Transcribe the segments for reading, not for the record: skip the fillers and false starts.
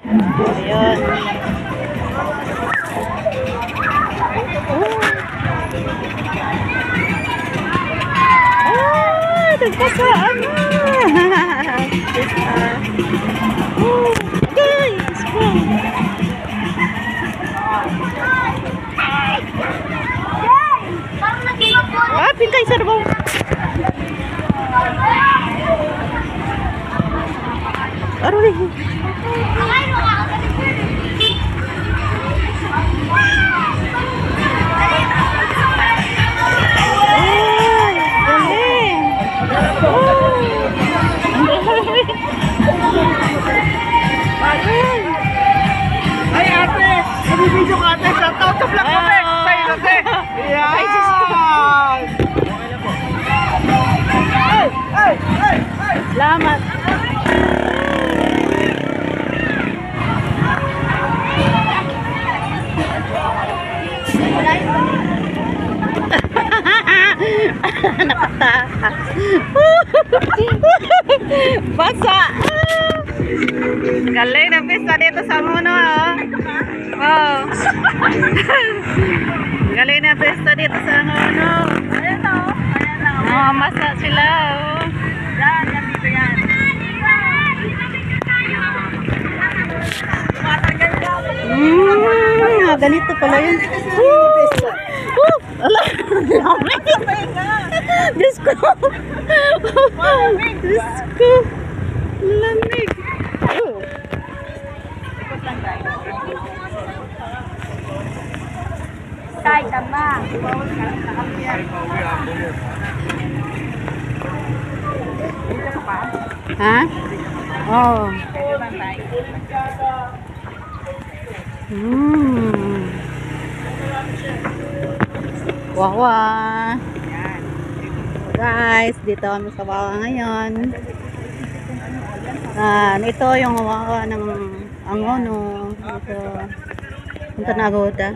Ayun. Nagpasaan na. Guys, pintay sa rabaw. Aroy. Ay ate, nabibidyo ka ate, shout out sa vlog mo ate. Sa'yo ate. Yan. Salamat. Nakatakas. Basa. Galing na pista dito sa Muno. Oh. Galing na pista dito sa Muno. Ayan o. Oh, masa sila. Oh. Yan, nandito yan. Ganito pala yun. Ala. Diyos ko. Diyos ko. Lamig. Tay, tama. Ha? Oh. Wawa. Guys, dito kami sa Wawa ngayon. Ito yung Wawa ng Angono. Ito. Punta na Agoda.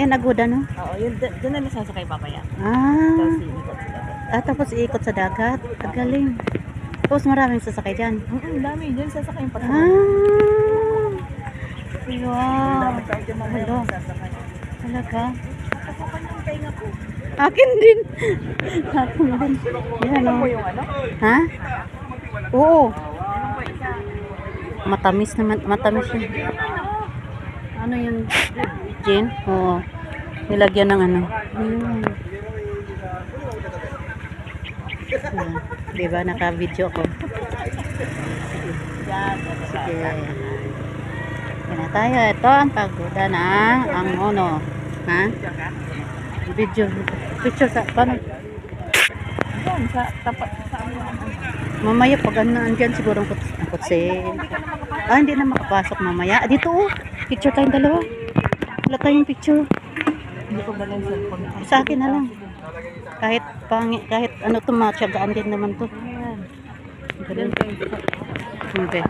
Yan, Agoda, no? Oo, yun, doon na nasasakay papaya. Tapos iikot sa dagat. Galing. Tapos maraming sasakay dyan. Dami, dyan sasakay yung Wow. Hello. Talaga. Akin din. Akin din. Yan, Alam mo yung ano? Ha? Oo. Matamis naman. Matamis yun. Ano yung gin? Oo. Nilagyan ng ano. Diba? Naka-video ko. Sige. Yan na tayo. Ito ang pagoda ng Angono. Ha? Video. Picture sa paano? Yan, sa tapat. Mamaya pag andyan siguro ang kutsi. Hindi na makapasok mamaya. Dito oh. Picture tayong dalawa. Wala tayong picture. Hindi ko ba lang cellphone? Sa akin na lang. Kahit ano to, matyagaan din naman to. Yan. Ganun. Okay.